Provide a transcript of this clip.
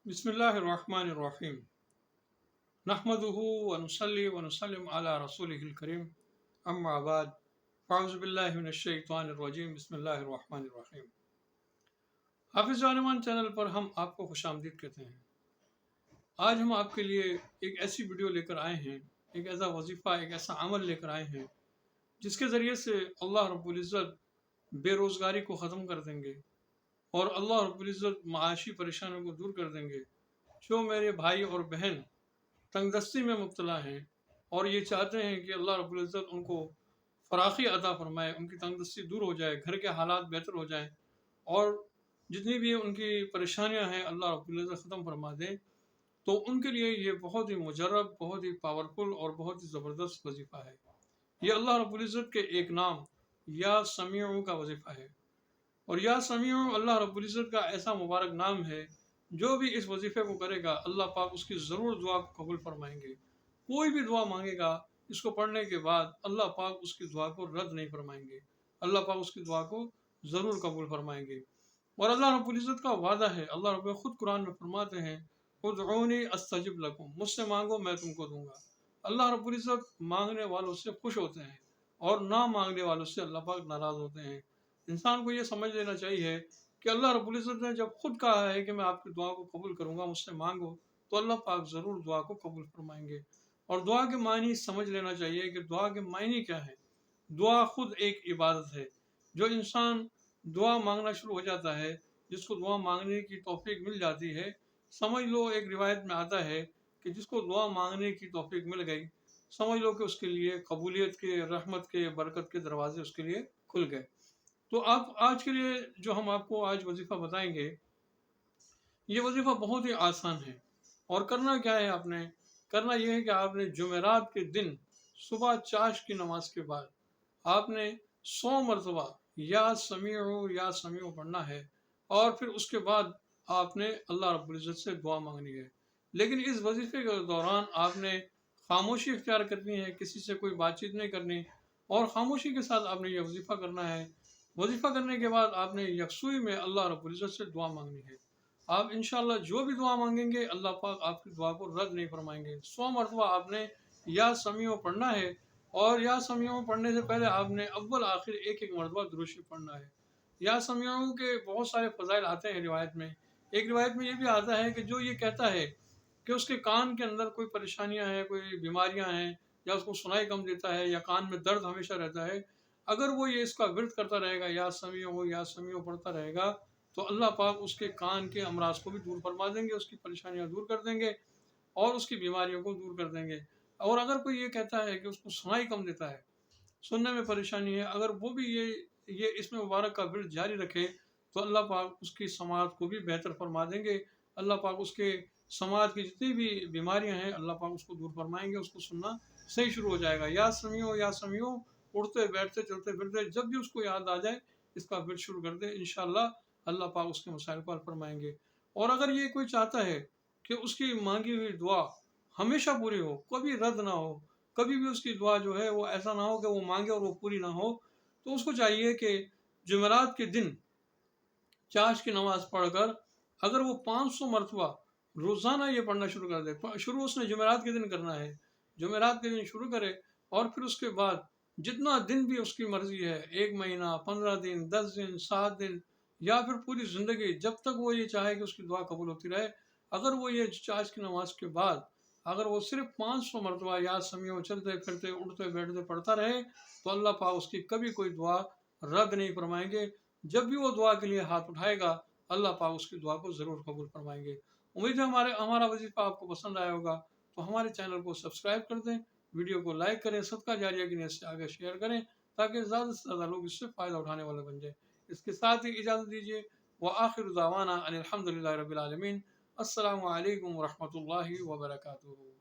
بسم اللہ الرحمن الرحیم نحمده ونصلي ونسلم على رسوله الكريم اما بعد فاعوذ باللہ من الشیطان الرجیم بسم اللہ الرحمن الرحیم حافظ علمان چینل پر ہم آپ کو خوش آمدید کہتے ہیں۔ آج ہم آپ کے لیے ایک ایسی ویڈیو لے کر آئے ہیں، ایک ایسا وظیفہ، ایک ایسا عمل لے کر آئے ہیں جس کے ذریعے سے اللہ رب العزت بے روزگاری کو ختم کر دیں گے اور اللہ رب العزت معاشی پریشانیوں کو دور کر دیں گے۔ جو میرے بھائی اور بہن تنگ دستی میں مبتلا ہیں اور یہ چاہتے ہیں کہ اللہ رب العزت ان کو فراخی عطا فرمائے، ان کی تنگ دستی دور ہو جائے، گھر کے حالات بہتر ہو جائیں اور جتنی بھی ان کی پریشانیاں ہیں اللہ رب العزت ختم فرما دیں، تو ان کے لیے یہ بہت ہی مجرب، بہت ہی پاورفل اور بہت ہی زبردست وظیفہ ہے۔ یہ اللہ رب العزت کے ایک نام یا سمیع کا وظیفہ ہے، اور یا سمیع اللہ رب العزت کا ایسا مبارک نام ہے، جو بھی اس وظیفے کو کرے گا اللہ پاک اس کی ضرور دعا کو قبول فرمائیں گے۔ کوئی بھی دعا مانگے گا اس کو پڑھنے کے بعد اللہ پاک اس کی دعا کو رد نہیں فرمائیں گے، اللہ پاک اس کی دعا کو ضرور قبول فرمائیں گے۔ اور اللہ رب العزت کا وعدہ ہے، اللہ رب خود قرآن میں فرماتے ہیں ادعونی استجب لکم، مجھ سے مانگو میں تم کو دوں گا۔ اللہ رب العزت مانگنے والوں سے خوش ہوتے ہیں اور نہ مانگنے والوں سے اللہ پاک ناراض ہوتے ہیں۔ انسان کو یہ سمجھ لینا چاہیے کہ اللہ رب العزت نے جب خود کہا ہے کہ میں آپ کی دعا کو قبول کروں گا، مجھ سے مانگو، تو اللہ پاک ضرور دعا کو قبول فرمائیں گے۔ اور دعا کے معنی سمجھ لینا چاہیے کہ دعا کے معنی کیا ہے۔ دعا خود ایک عبادت ہے۔ جو انسان دعا مانگنا شروع ہو جاتا ہے، جس کو دعا مانگنے کی توفیق مل جاتی ہے، سمجھ لو ایک روایت میں آتا ہے کہ جس کو دعا مانگنے کی توفیق مل گئی، سمجھ لو کہ اس کے لیے قبولیت کے، رحمت کے، برکت کے دروازے اس کے لیے کھل گئے۔ تو آپ آج کے لیے جو ہم آپ کو آج وظیفہ بتائیں گے، یہ وظیفہ بہت ہی آسان ہے۔ اور کرنا کیا ہے، آپ نے کرنا یہ ہے کہ آپ نے جمعرات کے دن صبح چاش کی نماز کے بعد آپ نے 100 مرتبہ یا سمیع پڑھنا ہے، اور پھر اس کے بعد آپ نے اللہ رب العزت سے دعا مانگنی ہے۔ لیکن اس وظیفے کے دوران آپ نے خاموشی اختیار کرنی ہے، کسی سے کوئی بات چیت نہیں کرنی، اور خاموشی کے ساتھ آپ نے یہ وظیفہ کرنا ہے۔ وظیفہ کرنے کے بعد آپ نے یکسوئی میں اللہ رب العزت سے دعا مانگنی ہے۔ آپ انشاءاللہ جو بھی دعا مانگیں گے اللہ پاک آپ کی دعا کو رد نہیں فرمائیں گے۔ 100 مرتبہ آپ نے یا سمیع پڑھنا ہے، اور یا سمیع پڑھنے سے پہلے آپ نے اول آخر ایک مرتبہ درود شریف پڑھنا ہے۔ یا سمیع کے بہت سارے فضائل آتے ہیں روایت میں۔ ایک روایت میں یہ بھی آتا ہے کہ جو یہ کہتا ہے کہ اس کے کان کے اندر کوئی پریشانیاں ہیں، کوئی بیماریاں ہیں، یا اس کو سنائی کم دیتا ہے، یا کان میں درد ہمیشہ رہتا ہے، اگر وہ یہ اس کا ورد کرتا رہے گا، یا سمیع پڑھتا رہے گا، تو اللہ پاک اس کے کان کے امراض کو بھی دور فرما دیں گے، اس کی پریشانیاں دور کر دیں گے اور اس کی بیماریوں کو دور کر دیں گے۔ اور اگر کوئی یہ کہتا ہے کہ اس کو سنائی کم دیتا ہے، سننے میں پریشانی ہے، اگر وہ بھی یہ اس میں مبارک کا ورد جاری رکھے، تو اللہ پاک اس کی سماعت کو بھی بہتر فرما دیں گے۔ اللہ پاک اس کے سماعت کی جتنی بھی بیماریاں ہیں اللہ پاک اس کو دور فرمائیں گے، اس کو سننا صحیح شروع ہو جائے گا۔ یا سمیع اٹھتے بیٹھتے چلتے پھرتے جب بھی اس کو یاد آ جائے اس کا ورد شروع کر دے، انشاءاللہ اللہ پاک اس کے مسائل کو حل فرمائیں گے۔ اور اگر یہ کوئی چاہتا ہے کہ اس کی مانگی ہوئی دعا ہمیشہ پوری ہو، کبھی رد نہ ہو، کبھی بھی اس کی دعا جو ہے وہ ایسا نہ ہو کہ وہ مانگے اور وہ پوری نہ ہو، تو اس کو چاہیے کہ جمعرات کے دن چاش کی نماز پڑھ کر اگر وہ 500 مرتبہ روزانہ یہ پڑھنا شروع کر دے۔ شروع اس نے جمعرات کے دن کرنا ہے، جمعرات کے دن شروع کرے، اور پھر اس کے بعد جتنا دن بھی اس کی مرضی ہے، 1 مہینہ، 15 دن، 10 دن، 7 دن، یا پھر پوری زندگی، جب تک وہ یہ چاہے کہ اس کی دعا قبول ہوتی رہے، اگر وہ یہ چاش کی نماز کے بعد اگر وہ صرف 500 مرتبہ یا سمیع چلتے پھرتے اٹھتے بیٹھتے پڑھتا رہے، تو اللہ پاک اس کی کبھی کوئی دعا رد نہیں فرمائیں گے۔ جب بھی وہ دعا کے لیے ہاتھ اٹھائے گا اللہ پاک اس کی دعا کو ضرور قبول فرمائیں گے۔ امید ہے ہمارا وظیفہ آپ کو پسند آیا ہوگا، تو ہمارے چینل کو سبسکرائب کر دیں، ویڈیو کو لائک کریں، صدقہ جاریہ کی نیت سے آگے شیئر کریں، تاکہ زیادہ سے زیادہ لوگ اس سے فائدہ اٹھانے والے بن جائیں۔ اس کے ساتھ ہی اجازت دیجیے، وآخر دعوانا ان الحمد للہ رب العالمین۔ السلام علیکم ورحمۃ اللہ وبرکاتہ۔